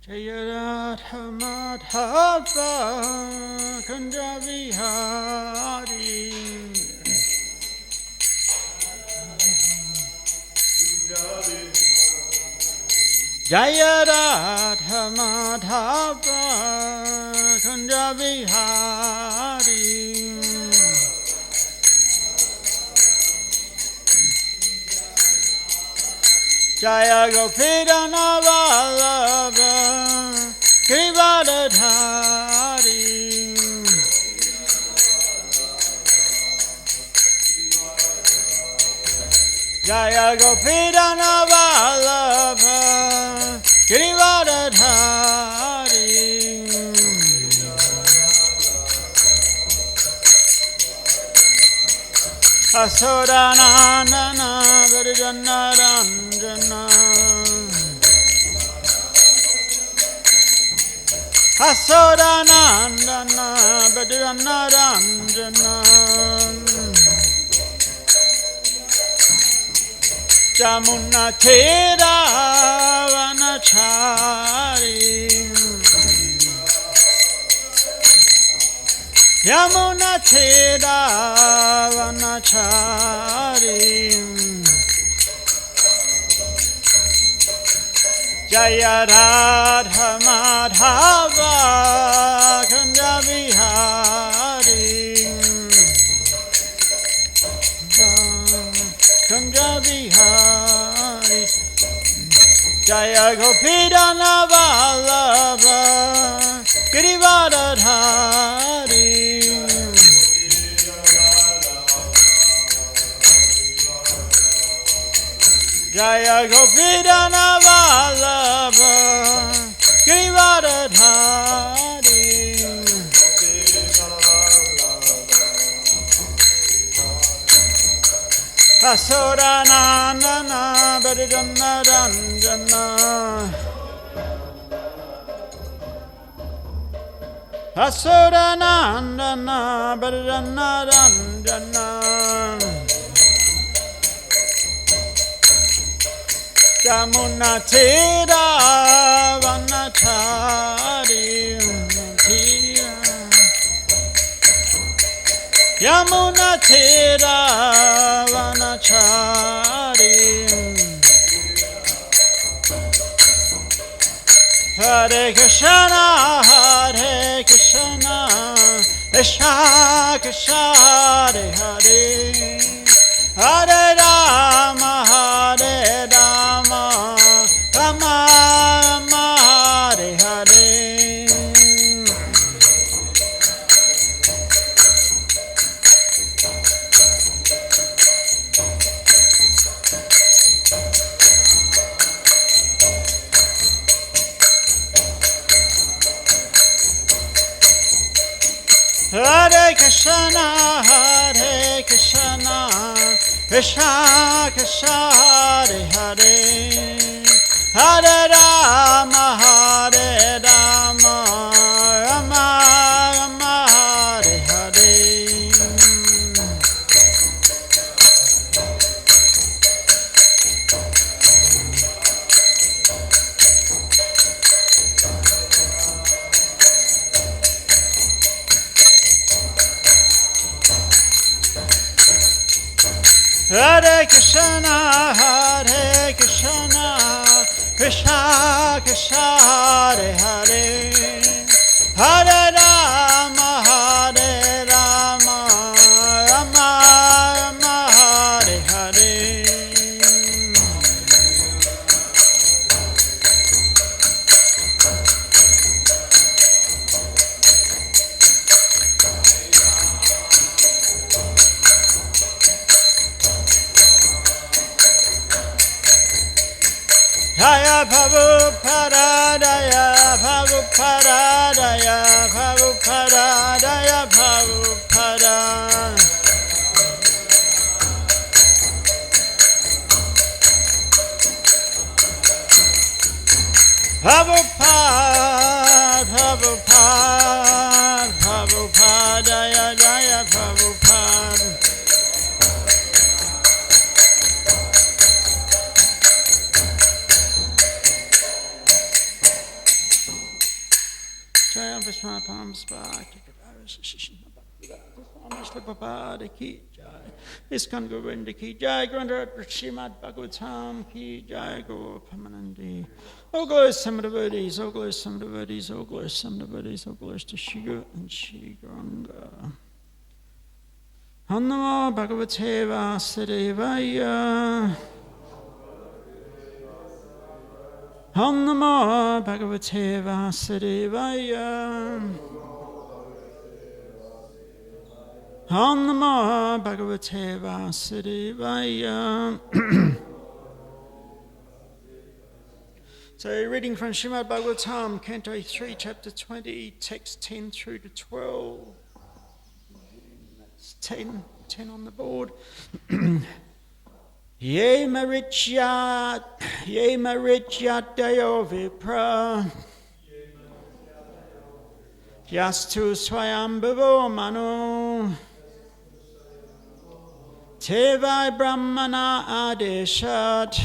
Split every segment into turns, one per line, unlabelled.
Jaya Madhava Kunda Vihari Jaya Radha Madhava Kunda Vihari Jaya Gopal Vallabha Govardhana Jaya Gopal Vallabha Govardhana Asoranandana Varjana Ranjana Asoranandana Varjana Ranjana Jamuna Thera Vanachari Yamuna Thera Vanachari Jaya Radha Madhava Kunda Vihari Kunda Vihari Jaya Gopal Vallabha Govardhana Jaya Gopal Vallabha Govardhana Asoranandana Varjana Ranjana Asoranandana Varjana Ranjana Jamuna Thera Vanachari Yamuna Thera Vanachari Hare Krishna Hare Krishna Krishna Krishna Hare Hare Hare Rama Hare Rama Rama Rama Hare Hare Hare Krishna Hare Krishna Krishna Krishna Hare Hare Hare Rama Hare Rama Rama Rama Hare Hare Hare Krishna Hare Krishna Krishna Krishna Hare Hare Hare Rama Hare Rama Rama Rama Hare Hare Jaya Prabhupada Jaya Prabhupada Jaya Prabhupada Jaya Prabhupada Prabhupada Prabhupada Prabhupada Jaya Jaya Prabhupada ISKCON Govinda ki jai, Srimad Bhagavatam ki jai, Gopal. All glories some devotees, all glories some devotees, all glories some devotees, all glories to Shiga and Shiganga. Om Namo Bhagavate Vasudevaya. Om Namo Bhagavate Vasudevaya. Om Namo Bhagavate Vasudevaya. So, reading from Srimad Bhagavatam, Canto 3, Chapter 20, text 10 through to 12. That's 10 on the board. Ye marityat dayo vipra. Yastu swayambhavo manu. Tevai brahmana adeshat.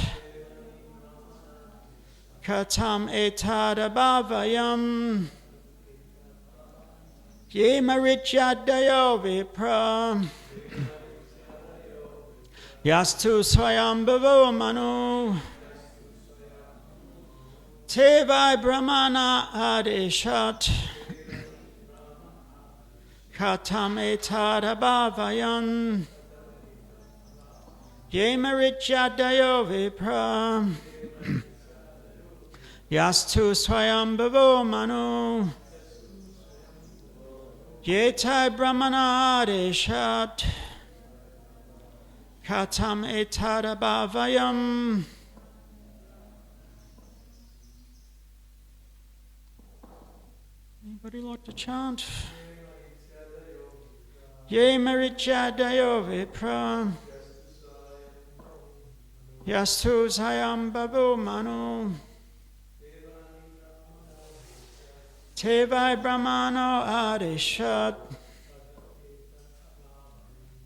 Katam etadabhavayam. Ye marityadayo vipra. Yastu swayambhavo manu. Tevai brahmana adeshat. Katam etadabhavayam. Ye marityadayo vipra. Yastu swayambhavo manu. Yetai brahmana adeshat. Katam etadabhavayam. Anybody like to chant? Ye marityadayo vipra. Yastu swayambhavo manu. Tevai brahmano adeshat.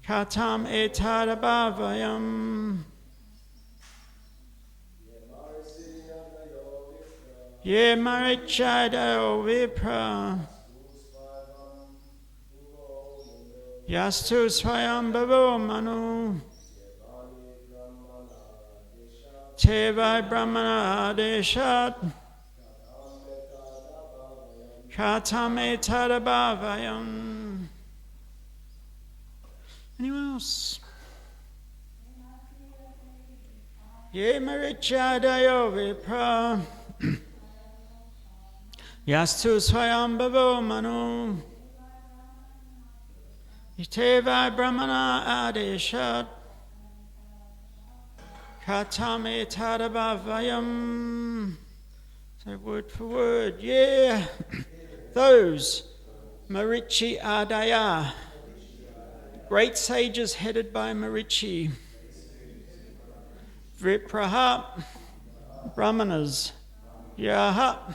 Katam etadabhavayam. Ye marityadayo vipra. Yastu swayambhavo manu. Tevai brahmana adeshat. Katam etadabhavayam. Anyone else? Ye marityadayo vipra. Yastu swayambhavo manu. Tevai brahmana adeshat. Katam etadabhavayam. So word for word, yeah. Those Marichi Adaya, great sages headed by Marichi. Vipraha, Brahmanas. Yaha,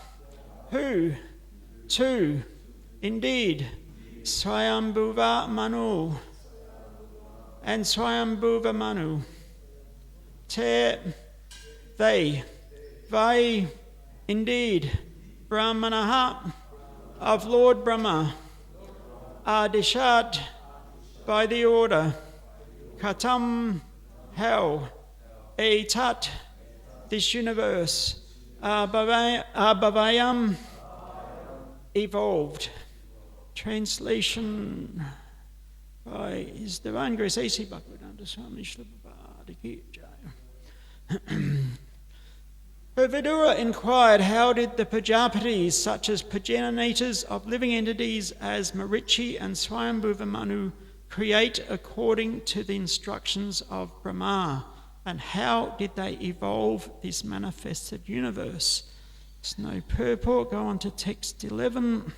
who, two, indeed, Swayambhuva Manu, and Swayambhuva Manu. Te, they, Vai, indeed, Brahmanaha, of Lord Brahma, Adishat, by the order, Katam, how, Etat, this universe, Abhavayam, evolved. Translation by His Divine Grace A.C. Bhaktivedanta Swami Srila Prabhupada Ki Jai. Vidura inquired, how did the Prajapatis, such as progenitors of living entities as Marichi and Swayambhuva Manu, create according to the instructions of Brahma? And how did they evolve this manifested universe? There's no purport. Go on to text 11.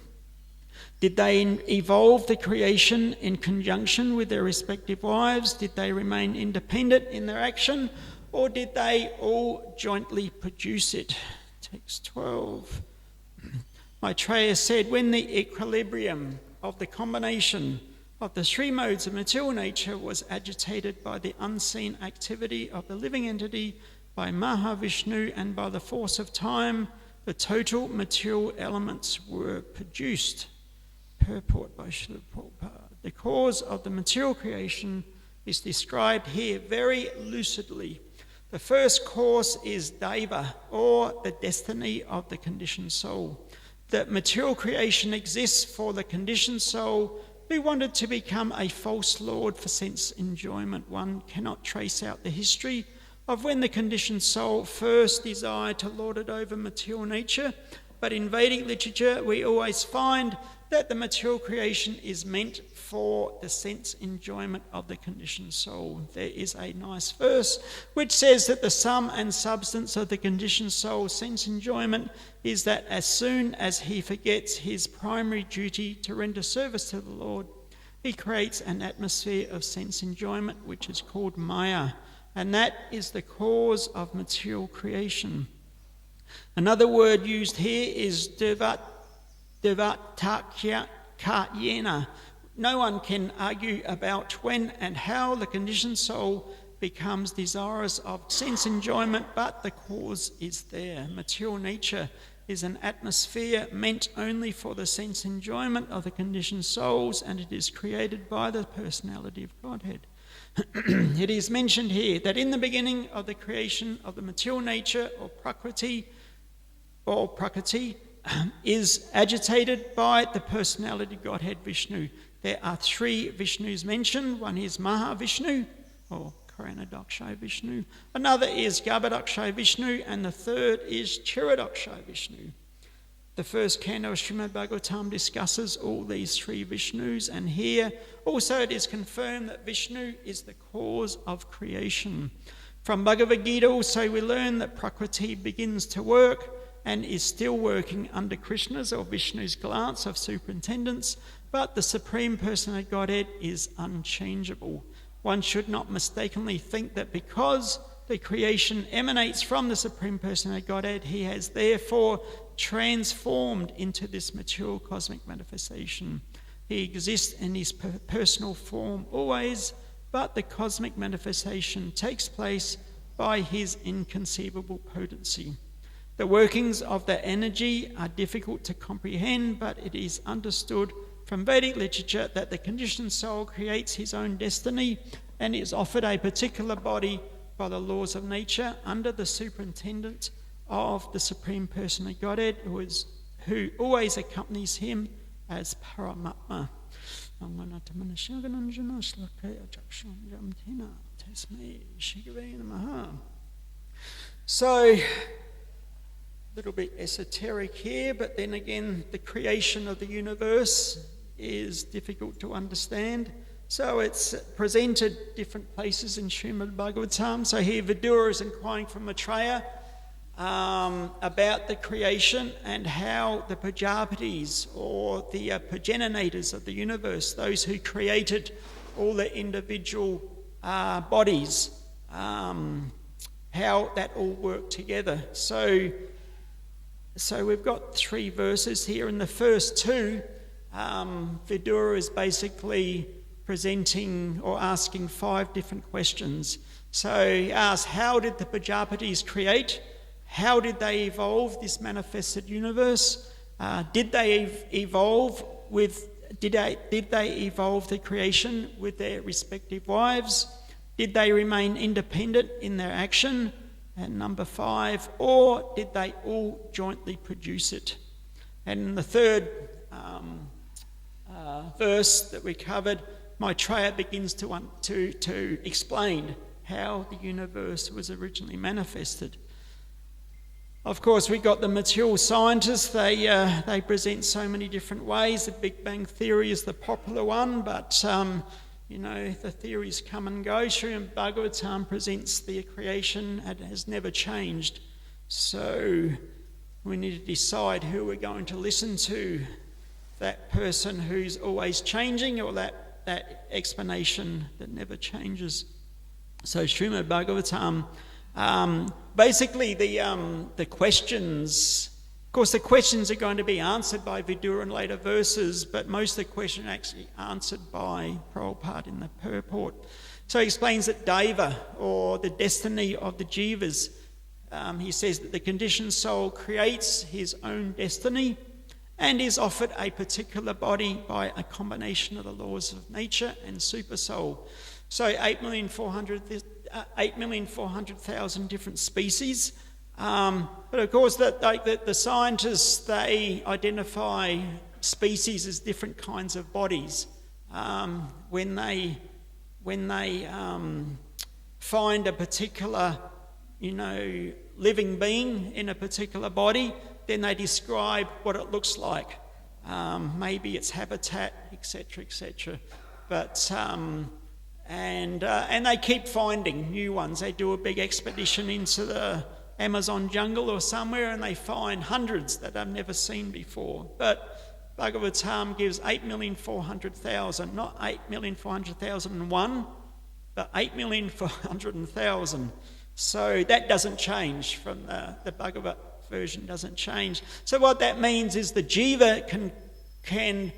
Did they evolve the creation in conjunction with their respective wives? Did they remain independent in their action? Or did they all jointly produce it? Text 12. Maitreya said, when the equilibrium of the combination of the three modes of material nature was agitated by the unseen activity of the living entity, by Mahavishnu and by the force of time, the total material elements were produced. Purport by Srila Prabhupada. The cause of the material creation is described here very lucidly. The first cause is Deva, or the destiny of the conditioned soul. That material creation exists for the conditioned soul who wanted to become a false lord for sense enjoyment. One cannot trace out the history of when the conditioned soul first desired to lord it over material nature, but in Vedic literature we always find that the material creation is meant for the sense enjoyment of the conditioned soul. There is a nice verse which says that the sum and substance of the conditioned soul's sense enjoyment is that as soon as he forgets his primary duty to render service to the Lord, he creates an atmosphere of sense enjoyment which is called Maya, and that is the cause of material creation. Another word used here is Devatakyena. No one can argue about when and how the conditioned soul becomes desirous of sense enjoyment, but the cause is there. Material nature is an atmosphere meant only for the sense enjoyment of the conditioned souls, and it is created by the personality of Godhead. It is mentioned here that in the beginning of the creation of the material nature, or Prakriti, is agitated by the personality Godhead Vishnu. There are three Vishnus mentioned. One is Mahavishnu, or Karanadokshay Vishnu. Another is Garbhodakshay Vishnu, and the third is Chiradokshay Vishnu. The first canto of Srimad Bhagavatam discusses all these three Vishnus, and here also it is confirmed that Vishnu is the cause of creation. From Bhagavad Gita also we learn that Prakriti begins to work and is still working under Krishna's or Vishnu's glance of superintendence, but the Supreme Personality of Godhead is unchangeable. One should not mistakenly think that because the creation emanates from the Supreme Personality of Godhead, he has therefore transformed into this material cosmic manifestation. He exists in his personal form always, but the cosmic manifestation takes place by his inconceivable potency. The workings of the energy are difficult to comprehend, but it is understood from Vedic literature that the conditioned soul creates his own destiny and is offered a particular body by the laws of nature under the superintendence of the Supreme Personality of Godhead, who always accompanies him as Paramatma. So, a little bit esoteric here, but then again, the creation of the universe is difficult to understand. So it's presented different places in Srimad Bhagavatam. So here Vidura is inquiring from Maitreya about the creation and how the Prajapatis, or the progenitors of the universe, those who created all the individual bodies, how that all worked together. So we've got three verses here. In the first two, Vidura is basically presenting or asking five different questions. So he asks, how did the Prajapatis create? How did they evolve this manifested universe? Did they evolve the creation with their respective wives? Did they remain independent in their action? And number 5, or did they all jointly produce it? And in the third verse that we covered, Maitreya begins to explain how the universe was originally manifested. Of course, we got the material scientists. They present so many different ways. The Big Bang Theory is the popular one, but the theories come and go. Srimad Bhagavatam presents the creation and has never changed. So we need to decide who we're going to listen to, that person who's always changing or that explanation that never changes. So Srimad Bhagavatam, basically the questions, of course the questions are going to be answered by Vidura in later verses, but most of the questions are actually answered by Prabhupada in the purport. So he explains that Deva, or the destiny of the Jivas, he says that the conditioned soul creates his own destiny and is offered a particular body by a combination of the laws of nature and super soul. So 8,400,000 different species. But of course, the scientists, they identify species as different kinds of bodies. When they find a particular, living being in a particular body, then they describe what it looks like. Maybe its habitat, etc., etc. But and they keep finding new ones. They do a big expedition into the Amazon jungle or somewhere, and they find hundreds that I've never seen before. But Bhagavatam gives 8,400,000, not 8,400,001, but 8,400,000. So that doesn't change from the Bhagavat version, doesn't change. So what that means is the jiva can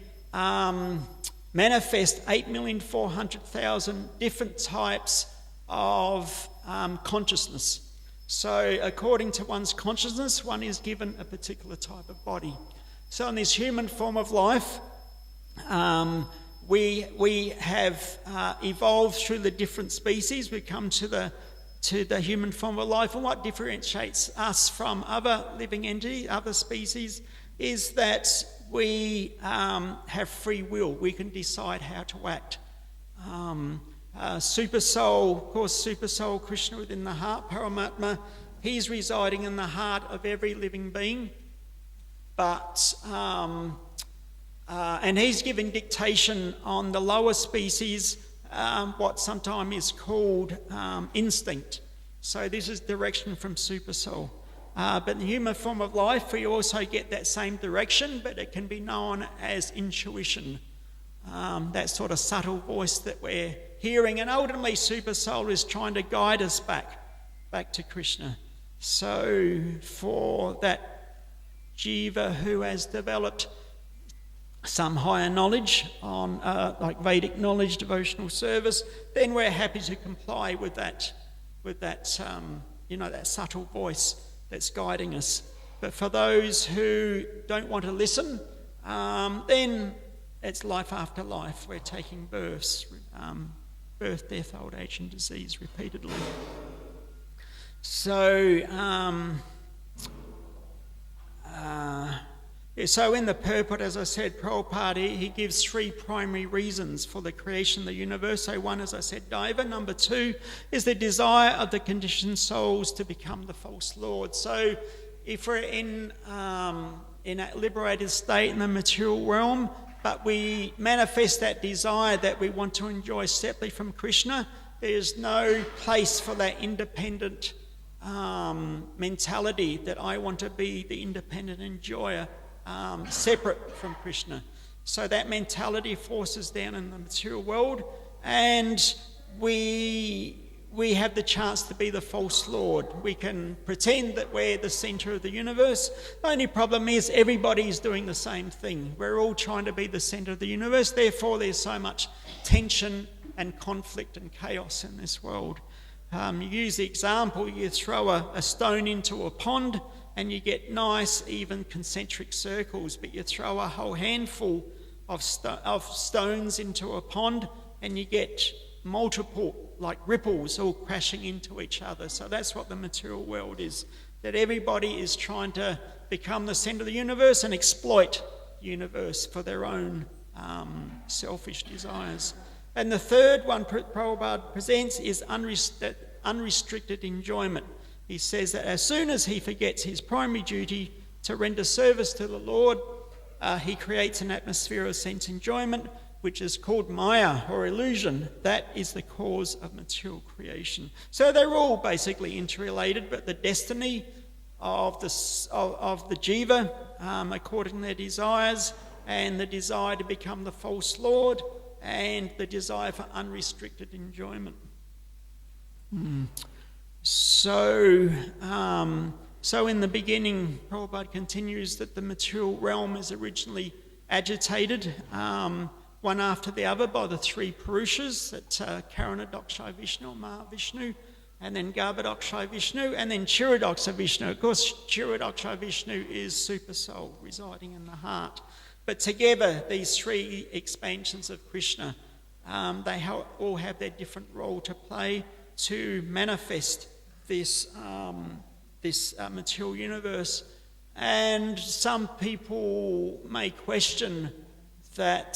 manifest 8,400,000 different types of consciousness. So according to one's consciousness, one is given a particular type of body. So in this human form of life, we have evolved through the different species. We come to the human form of life, and what differentiates us from other living entities, other species, is that we have free will. We can decide how to act. Super soul, of course, super soul Krishna within the heart, Paramatma, he's residing in the heart of every living being, but and he's giving dictation on the lower species, what sometimes is called instinct. So this is direction from super soul. But in the human form of life, we also get that same direction, but it can be known as intuition. That sort of subtle voice that we're hearing, and ultimately super soul is trying to guide us back to Krishna. So for that jiva who has developed some higher knowledge on like Vedic knowledge, devotional service, then we're happy to comply with that that subtle voice that's guiding us. But for those who don't want to listen, then it's life after life. We're taking births, birth, death, old age and disease repeatedly. So, so in the purport, as I said, Prabhupada, he gives three primary reasons for the creation of the universe. So one, as I said, Daiva. Number two is the desire of the conditioned souls to become the false lord. So if we're in a liberated state in the material realm, but we manifest that desire that we want to enjoy separately from Krishna, there's no place for that independent mentality that I want to be the independent enjoyer separate from Krishna. So that mentality forces down in the material world, and we have the chance to be the false lord. We can pretend that we're the centre of the universe. The only problem is everybody's doing the same thing. We're all trying to be the centre of the universe. Therefore, there's so much tension and conflict and chaos in this world. You use the example, you throw a stone into a pond and you get nice, even concentric circles, but you throw a whole handful of stones into a pond and you get multiple like ripples all crashing into each other. So that's what the material world is, that everybody is trying to become the centre of the universe and exploit the universe for their own selfish desires. And the third one Prabhupada presents is unrestricted enjoyment. He says that as soon as he forgets his primary duty to render service to the Lord, he creates an atmosphere of sense enjoyment, which is called Maya, or illusion. That is the cause of material creation. So they're all basically interrelated, but the destiny of the jiva, according to their desires, and the desire to become the false lord, and the desire for unrestricted enjoyment. So in the beginning, Prabhupada continues that the material realm is originally agitated, one after the other, by the three Purushas, that Karana, Daksha, Vishnu, Mahavishnu. and then Garbhodakshay Vishnu, and then Chiradoksha Vishnu. Of course, Chiradoksha Vishnu is super soul residing in the heart. But together, these three expansions of Krishna, they all have their different role to play to manifest this material universe. And some people may question that,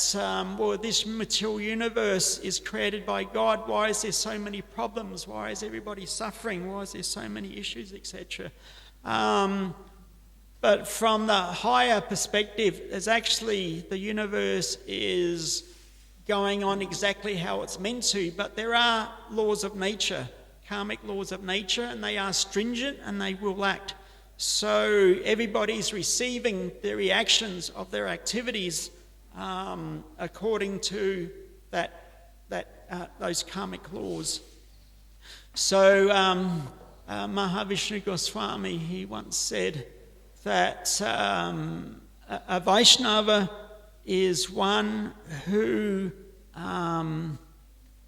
this material universe is created by God. Why is there so many problems? Why is everybody suffering? Why is there so many issues, etc.? But from the higher perspective, the universe is going on exactly how it's meant to, but there are laws of nature, karmic laws of nature, and they are stringent and they will act. So everybody's receiving the reactions of their activities according to those karmic laws. So Mahavishnu Goswami, he once said that a Vaishnava is one who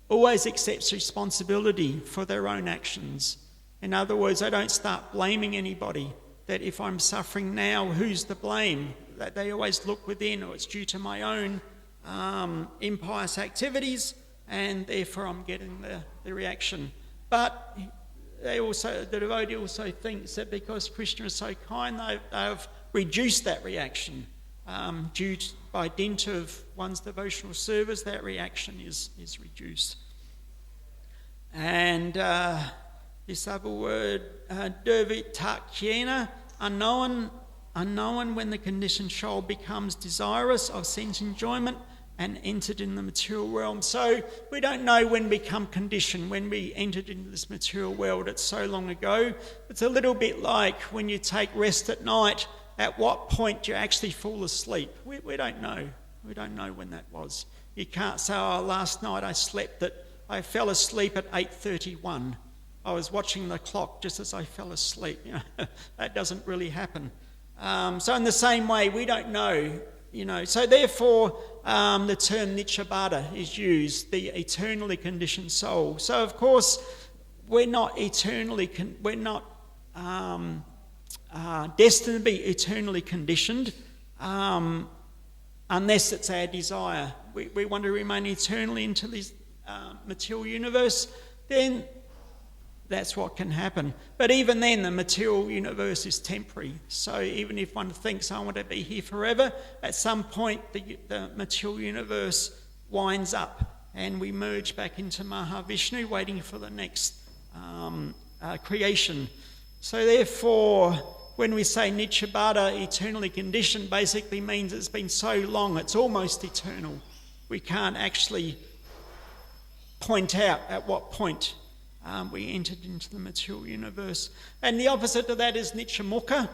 always accepts responsibility for their own actions. In other words, they don't start blaming anybody, that if I'm suffering now, who's to blame? That they always look within, or it's due to my own impious activities, and therefore I'm getting the reaction. But the devotee also thinks that because Krishna is so kind, they've reduced that reaction. By dint of one's devotional service, that reaction is reduced. And this other word, durvitakyena, unknown when the conditioned soul becomes desirous of sense enjoyment and entered in the material realm. So we don't know when we become conditioned, when we entered into this material world. It's so long ago. It's a little bit like when you take rest at night, at what point do you actually fall asleep? We don't know. We don't know when that was. You can't say, last night I fell asleep at 8:31. I was watching the clock just as I fell asleep. That doesn't really happen. So in the same way, we don't know. So therefore, the term Nityabhada is used, the eternally conditioned soul. So of course, we're not destined to be eternally conditioned, unless it's our desire. We want to remain eternally into this material universe, then that's what can happen. But even then, the material universe is temporary. So even if one thinks, I want to be here forever, at some point the material universe winds up and we merge back into Mahavishnu, waiting for the next creation. So therefore, when we say Nityabhada, eternally conditioned, basically means it's been so long, it's almost eternal. We can't actually point out at what point we entered into the material universe. And the opposite of that is Nityamukha,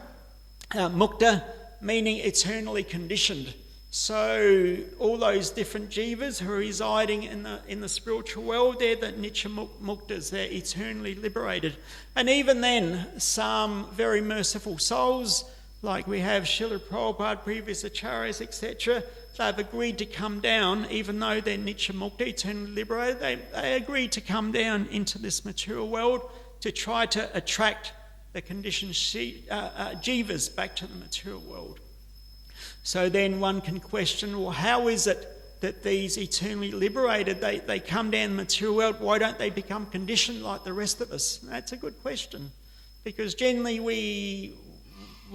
mukta, meaning eternally conditioned. So all those different jivas who are residing in the spiritual world, they're the Nityamuktas, they're eternally liberated. And even then, some very merciful souls, like we have Srila Prabhupada, previous acharyas, etc., they've agreed to come down, even though they're Nityamukta, eternally liberated, they agreed to come down into this material world to try to attract the conditioned jivas back to the material world. So then one can question, well, how is it that these eternally liberated, they come down the material world, why don't they become conditioned like the rest of us? That's a good question, because generally we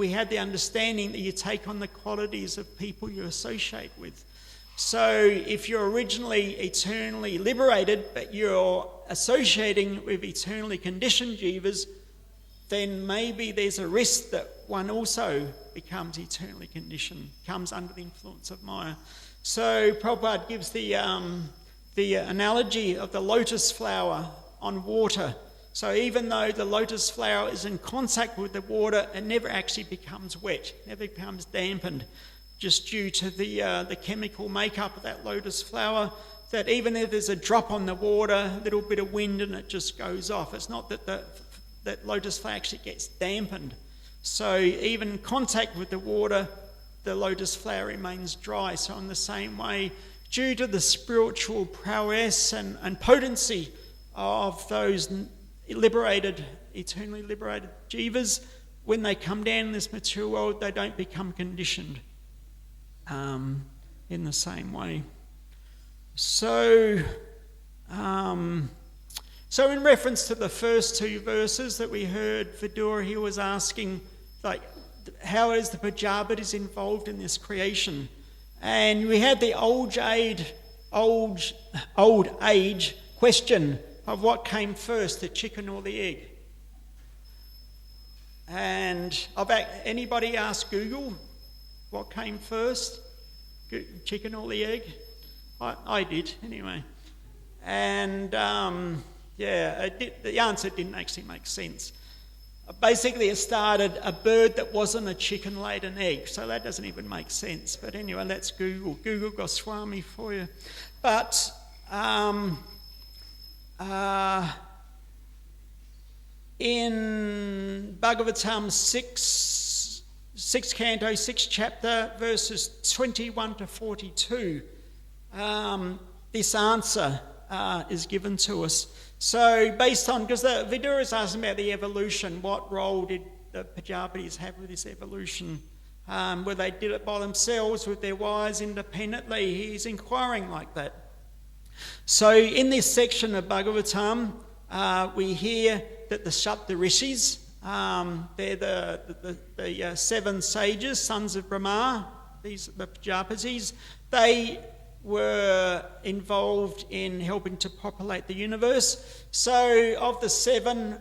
have the understanding that you take on the qualities of people you associate with. So if you're originally eternally liberated, but you're associating with eternally conditioned jivas, then maybe there's a risk that one also becomes eternally conditioned, comes under the influence of Maya. So Prabhupada gives the analogy of the lotus flower on water. So even though the lotus flower is in contact with the water, it never actually becomes wet, never becomes dampened, just due to the chemical makeup of that lotus flower, that even if there's a drop on the water, a little bit of wind and it just goes off. It's not that that lotus flower actually gets dampened. So even in contact with the water, the lotus flower remains dry. So in the same way, due to the spiritual prowess and potency of those eternally liberated jivas, when they come down in this material world, they don't become conditioned in the same way. So in reference to the first two verses that we heard, Vidura, he was asking, like, how is the Prajapatis involved in this creation? And we had the old age question of what came first, the chicken or the egg. And anybody asked Google what came first, chicken or the egg? I did, anyway. And the answer didn't actually make sense. Basically, it started a bird that wasn't a chicken laid an egg, so that doesn't even make sense. But anyway, that's Google. Google Goswami for you. But in Bhagavatam 6 canto, 6 chapter, verses 21 to 42, this answer is given to us. So based on, because the Vidura is asking about the evolution, what role did the Prajapatis have with this evolution? Whether they did it by themselves, with their wives, independently, he's inquiring like that. So in this section of Bhagavatam, we hear that the Saptarishis, they're the 7 sages, sons of Brahma, these the Prajapatis, they were involved in helping to populate the universe. So of the 7,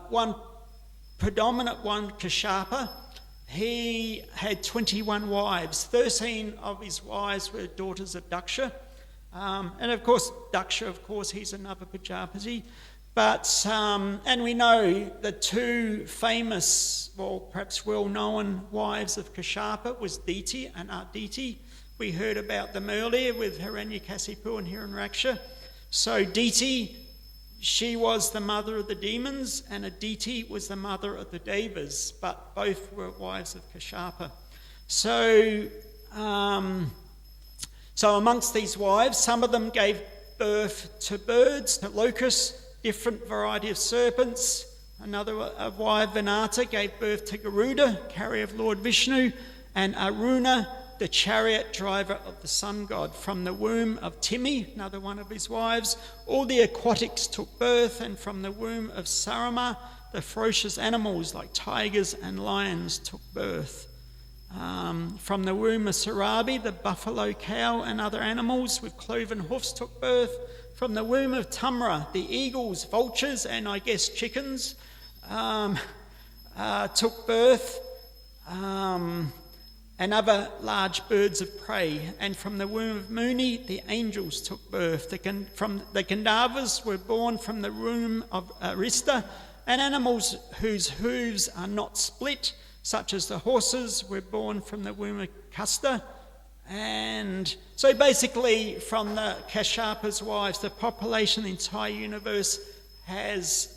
one predominant one, Kashyapa, he had 21 wives. 13 of his wives were daughters of Daksha. And of course, Daksha, he's another Prajapati. But, and we know the 2 famous, perhaps well-known wives of Kashyapa was Diti and Aditi. We heard about them earlier with Hiranyakasipu and Hiranyaksha. So Diti, she was the mother of the demons, and Aditi was the mother of the Devas, but both were wives of Kashyapa. So amongst these wives, some of them gave birth to birds, to locusts, different variety of serpents. Another wife, Vinata, gave birth to Garuda, carrier of Lord Vishnu, and Aruna, the chariot driver of the sun god. From the womb of Timi, another one of his wives, all the aquatics took birth, and from the womb of Sarama, the ferocious animals like tigers and lions took birth. From the womb of Sarabi, the buffalo, cow and other animals with cloven hoofs took birth. From the womb of Tamra, the eagles, vultures and I guess chickens took birth. And other large birds of prey. And from the womb of Muni, the angels took birth. The Gandharvas were born from the womb of Arista, and animals whose hooves are not split, such as the horses, were born from the womb of Kasta. And so basically from the Kashyapa's wives, the population of the entire universe has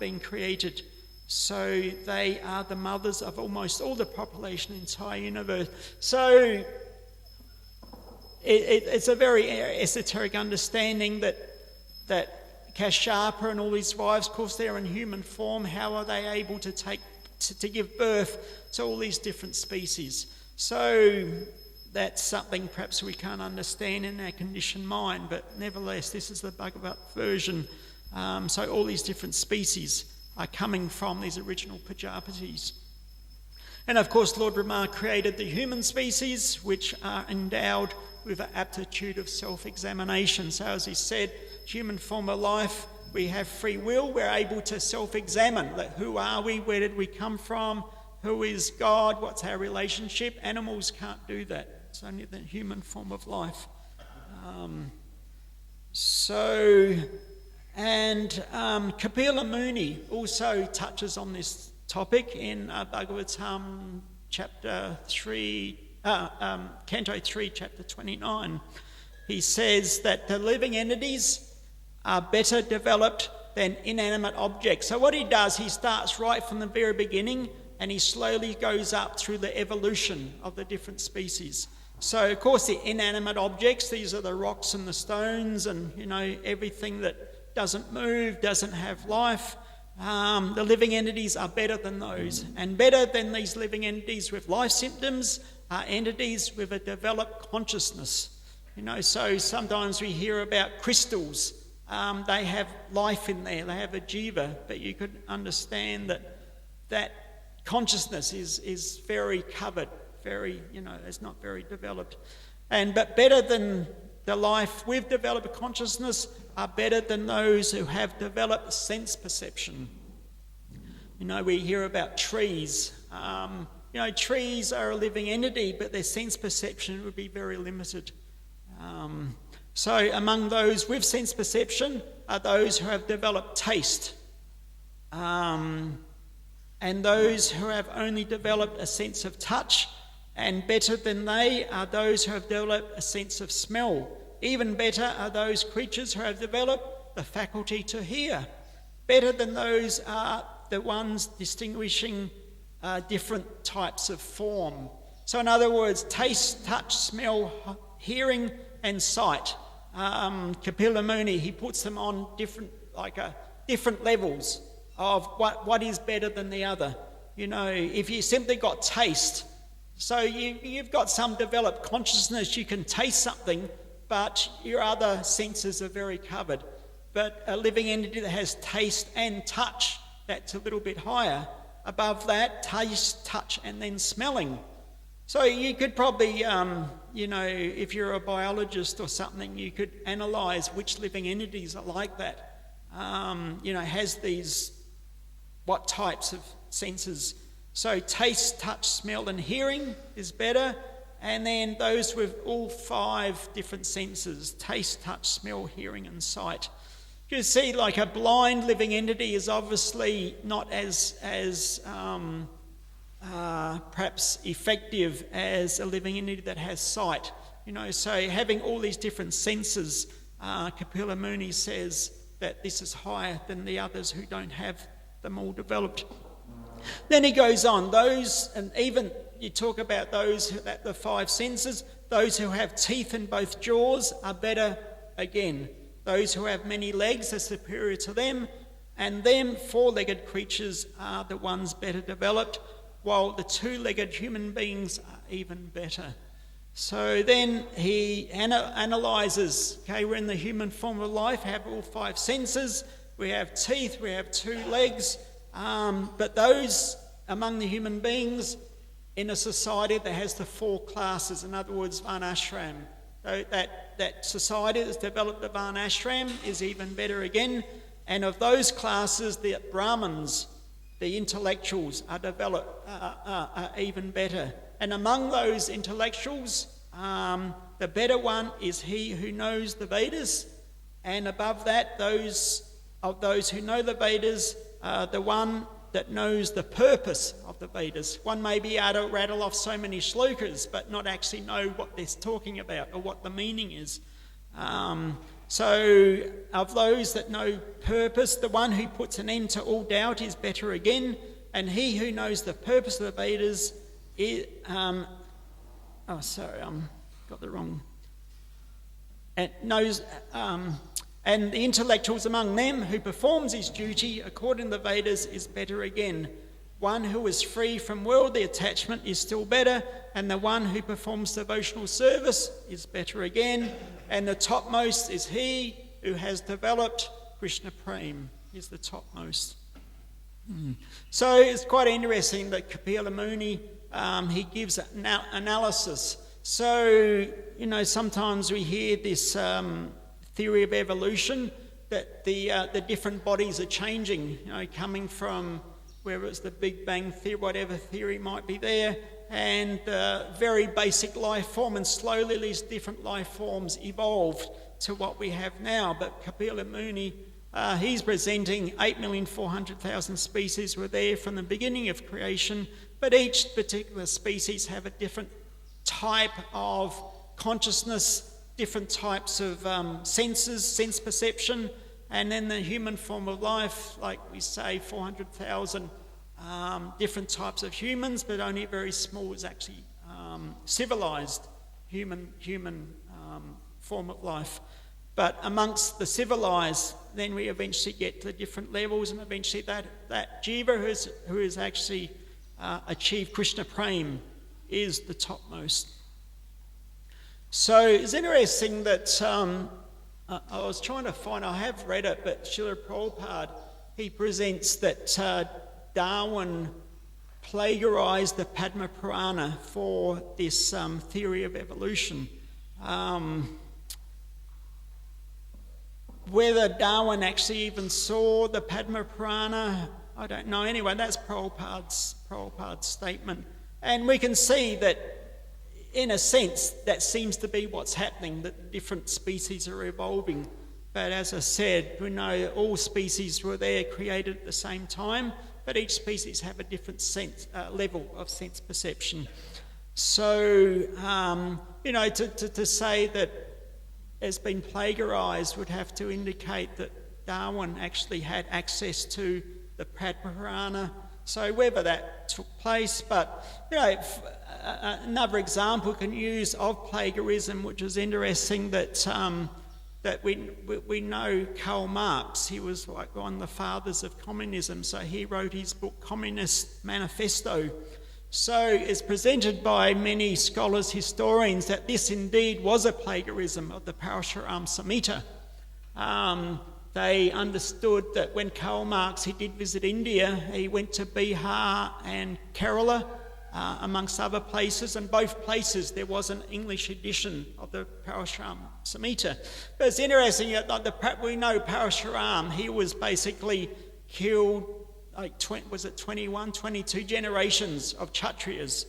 been created. So they are the mothers of almost all the population in the entire universe. So it's a very esoteric understanding that Kashyapa and all his wives, of course they're in human form, how are they able to give birth to all these different species? So that's something perhaps we can't understand in our conditioned mind, but nevertheless this is the Bhagavat version. So all these different species are coming from these original Prajapatis. And of course, Lord Brahma created the human species, which are endowed with an aptitude of self-examination. So as he said, human form of life, we have free will, we're able to self-examine. Like, who are we, where did we come from, who is God, what's our relationship? Animals can't do that. It's only the human form of life. Kapila Muni also touches on this topic in Bhagavatam chapter 3, Canto 3, chapter 29. He says that the living entities are better developed than inanimate objects. So what he does, he starts right from the very beginning and he slowly goes up through the evolution of the different species. So of course the inanimate objects, these are the rocks and the stones and everything that doesn't move, doesn't have life, the living entities are better than those. And better than these living entities with life symptoms are entities with a developed consciousness. So sometimes we hear about crystals. They have life in there, they have a jiva, but you could understand that consciousness is very covered, it's not very developed. But better than the life with developed consciousness are better than those who have developed sense perception. We hear about trees. Trees are a living entity, but their sense perception would be very limited. So among those with sense perception are those who have developed taste. And those who have only developed a sense of touch, and better than they are those who have developed a sense of smell. Even better are those creatures who have developed the faculty to hear. Better than those are the ones distinguishing different types of form. So in other words, taste, touch, smell, hearing and sight. Kapila Muni, he puts them on different levels of what is better than the other. If you simply got taste, so you've got some developed consciousness, you can taste something, but your other senses are very covered. But a living entity that has taste and touch, that's a little bit higher. Above that, taste, touch, and then smelling. So you could probably, if you're a biologist or something, you could analyse which living entities are like that. Has what types of senses. So taste, touch, smell and hearing is better. And then those with all 5 different senses, taste, touch, smell, hearing and sight. You see, like a blind living entity is obviously not as perhaps effective as a living entity that has sight. So having all these different senses, Kapila Muni says that this is higher than the others who don't have them all developed. Then he goes on, and even you talk about those that the 5 senses, those who have teeth in both jaws are better again. Those who have many legs are superior to them, and them 4-legged creatures are the ones better developed, while the 2-legged human beings are even better. So then he analyses, we're in the human form of life, have all 5 senses, we have teeth, we have 2 legs, but those among the human beings in a society that has the 4 classes, in other words, Varnashram, that society that's developed the Varnashram is even better again. And of those classes, the Brahmins, the intellectuals, are developed, are even better. And among those intellectuals, the better one is he who knows the Vedas. And above that, those who know the Vedas, the one that knows the purpose of the Vedas. One may be able to rattle off so many shlokas, but not actually know what they're talking about or what the meaning is. So of those that know purpose, the one who puts an end to all doubt is better again, and he who knows the purpose of the Vedas is... got the wrong... And knows... and the intellectuals among them who performs his duty according to the Vedas is better again. One who is free from worldly attachment is still better, and the one who performs devotional service is better again. And the topmost is he who has developed Krishna Prem, is the topmost. So it's quite interesting that Kapila Muni, he gives an analysis. So, sometimes we hear this theory of evolution, that the different bodies are changing, coming from whether it's the Big Bang theory, whatever theory might be there, and very basic life form, and slowly these different life forms evolved to what we have now. But Kapila Muni, he's presenting 8,400,000 species were there from the beginning of creation, but each particular species have a different type of consciousness, different types of senses, sense perception, and then the human form of life, like we say, 400,000 different types of humans, but only very small is actually civilized human form of life. But amongst the civilized, then we eventually get to different levels, and eventually that jiva who has actually achieved Krishna Prem is the topmost. So it's interesting that I was trying to find, I have read it, but Srila Prabhupada, he presents that Darwin plagiarized the Padma Purana for this theory of evolution. Whether Darwin actually even saw the Padma Purana, I don't know. Anyway, that's Prabhupada's statement. And we can see that, in a sense, that seems to be what's happening, that different species are evolving. But as I said, we know all species were there created at the same time, but each species have a different level of sense perception. So, to say that has been plagiarized would have to indicate that Darwin actually had access to the Padma Purana. So whether that took place, but another example we can use of plagiarism, which is interesting, that we know Karl Marx. He was like one of the fathers of communism, so he wrote his book Communist Manifesto. So it's presented by many scholars, historians, that this indeed was a plagiarism of the Parashuram Samhita. They understood that when Karl Marx, he did visit India, he went to Bihar and Kerala, amongst other places, and both places there was an English edition of the Parashuram Samhita. But it's interesting that we know Parashuram, he was basically killed, like 21, 22 generations of Kshatriyas.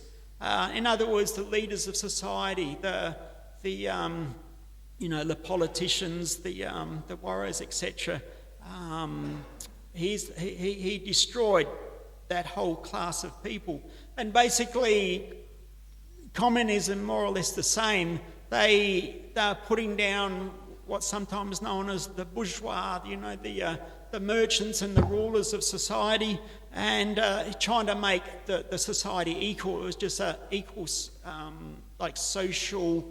In other words, the leaders of society, the politicians, the warriors, etc. He destroyed that whole class of people. And basically, communism, more or less the same. They're putting down what's sometimes known as the bourgeois, the merchants and the rulers of society, and trying to make the society equal. It was just an equal, social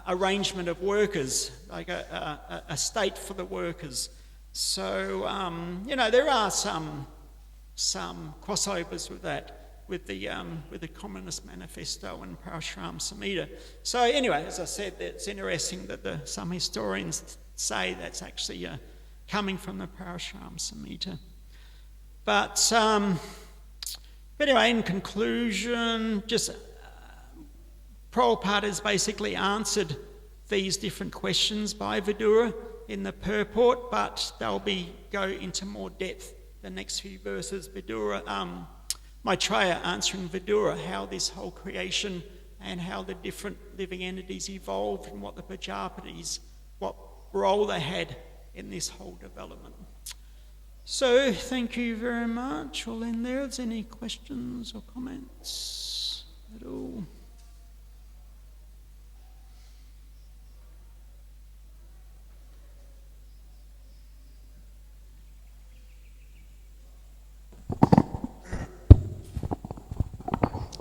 arrangement of workers, like a state for the workers. So, there are some crossovers with that, with the Communist Manifesto and Parashuram Samhita. So anyway, as I said, it's interesting that some historians say that's actually coming from the Parashuram Samhita. But anyway, in conclusion, Prabhupada has basically answered these different questions by Vidura in the purport, but they'll go into more depth the next few verses. Vidura, Maitreya answering Vidura how this whole creation and how the different living entities evolved and what the Prajapatis, what role they had in this whole development. So thank you very much. We'll end there. Is there any questions or comments at all?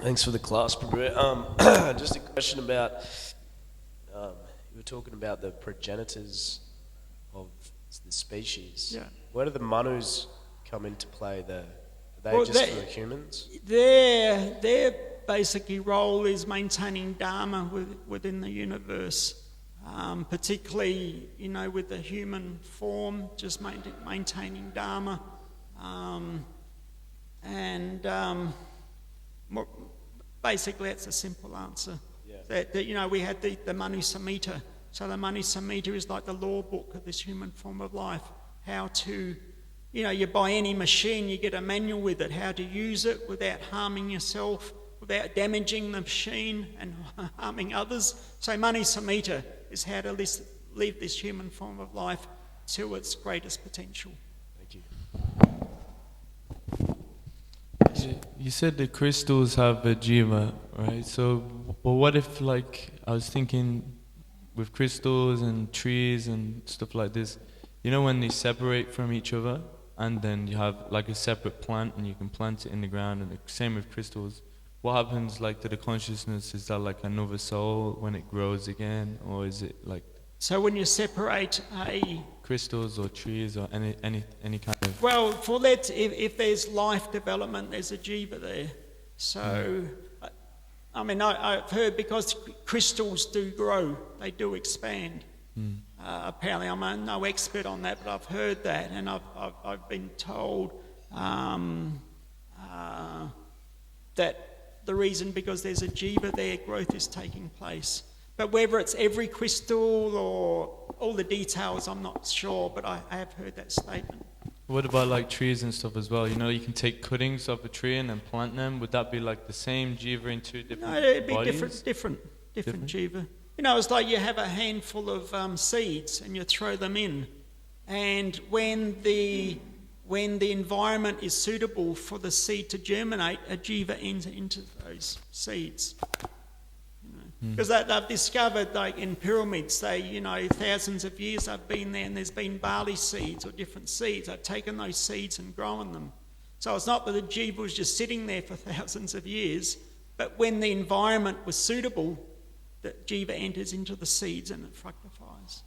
Thanks for the class, Prabhu. Just a question about, you were talking about the progenitors of the species.
Yeah.
Where do the manus come into play there? Are they for humans?
Their basically role is maintaining dharma within the universe, particularly, with the human form, just maintaining dharma. Basically, that's a simple answer. Yeah. That we had the Manu Samhita. So the Manu Samhita is like the law book of this human form of life. How to, you buy any machine, you get a manual with it, how to use it without harming yourself, without damaging the machine and harming others. So Manu Samhita is how to live this human form of life to its greatest potential.
Thank you.
You said the crystals have a jiva, right? So, but what if, I was thinking with crystals and trees and stuff like this, when they separate from each other and then you have a separate plant and you can plant it in the ground, and the same with crystals, what happens to the consciousness? Is that another soul when it grows again, or is it
So when you separate a...
Crystals or trees or any kind of...
Well, if there's life development, there's a jiva there. So, I mean, I've heard because crystals do grow, they do expand. Apparently, I'm no expert on that, but I've heard that, and I've been told that the reason because there's a jiva there, growth is taking place. But whether it's every crystal or all the details, I'm not sure, but I have heard that statement.
What about like trees and stuff as well? You know, you can take cuttings of a tree and then plant them. Would that be like the same jiva in two different bodies? No, it'd be different jiva. You know, it's like you have a handful of seeds and you throw them in. And when the environment is suitable for the seed to germinate, a jiva enters into those seeds. Because they've discovered, like in pyramids, thousands of years they've been there and there's been barley seeds or different seeds. They've taken those seeds and grown them. So it's not that the jiva was just sitting there for thousands of years, but when the environment was suitable, the jiva enters into the seeds and it fructifies.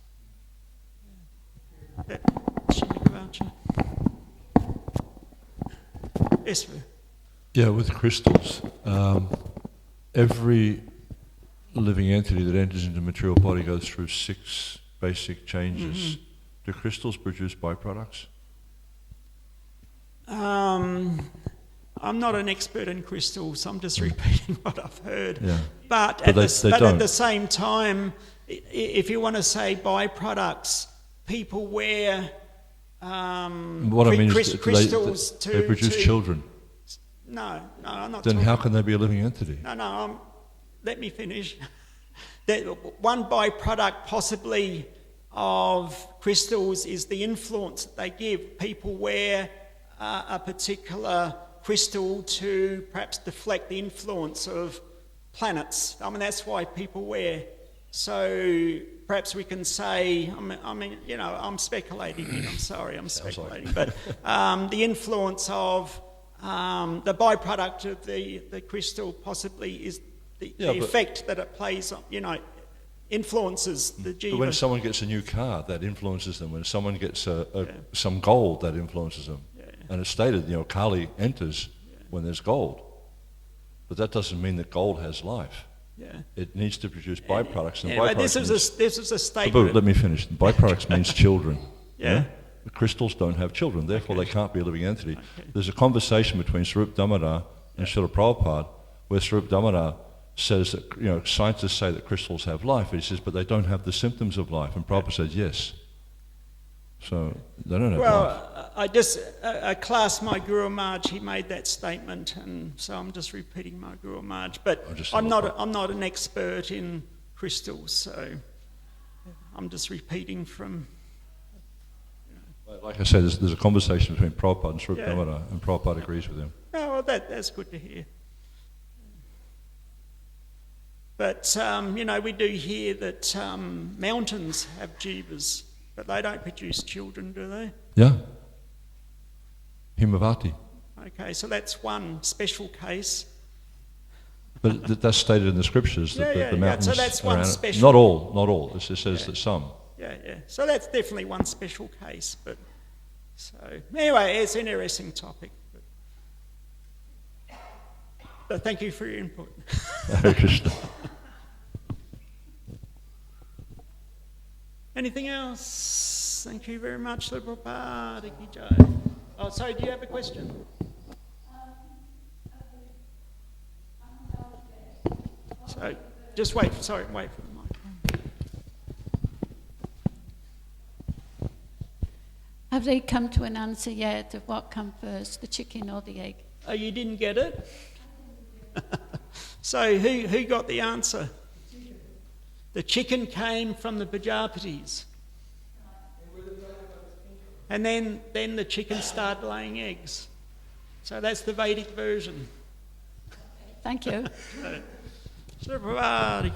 Yes, sir.
Yeah, with crystals, every living entity that enters into the material body goes through 6 basic changes. Do crystals produce byproducts?
I'm not an expert in crystals, I'm just repeating what I've heard.
Yeah.
But at the same time, if you want to say byproducts, people wear
what I mean is
crystals
they produce children.
No, I'm not.
Then how can they be a living entity?
No, let me finish. One byproduct possibly of crystals is the influence that they give. People wear a particular crystal to perhaps deflect the influence of planets. I mean, that's why people wear. So perhaps we can say, I'm speculating here, I'm sorry, I'm speculating. But the influence of the byproduct of the crystal possibly is the effect that it plays on, influences the jiva.
But when someone gets a new car, that influences them. When someone gets some gold, that influences them. Yeah. And it's stated, Kali enters when there's gold. But that doesn't mean that gold has life. Yeah. It needs to produce byproducts. And byproducts
this is a statement.
Let me finish. Byproducts means children. Yeah. The crystals don't have children, therefore they can't be a living entity. Okay. There's a conversation between Swarup Damodar and Srila Prabhupada where Swarup Damodar says that scientists say that crystals have life. He says, but they don't have the symptoms of life. And Prabhupada said yes. So they don't have life.
I class my Guru Maharaj, he made that statement, and so I'm just repeating my Guru Maharaj. But I'm not an expert in crystals, so I'm just repeating from...
Like I said, there's a conversation between Prabhupada and Swarup Damodar, and Prabhupada agrees with him.
Oh, well, that's good to hear. But, we do hear that mountains have jivas, but they don't produce children, do they?
Yeah. Himavati.
Okay, so that's one special case.
But that's stated in the scriptures that the mountains.
So that's one special.
Not all. It just says that some.
Yeah. So that's definitely one special case. But so anyway, it's an interesting topic. But thank you for your input.
Hare Krishna.
Anything else? Thank you very much, Prabhupada Ki Jai. Oh, sorry, do you have a question? So, just wait for the microphone.
Have they come to an answer yet of what come first, the chicken or the egg?
Oh, you didn't get it? So who got the answer? The chicken came from the Prajapatis. And then the chicken started laying eggs. So that's the Vedic version.
Thank you.
Srimad.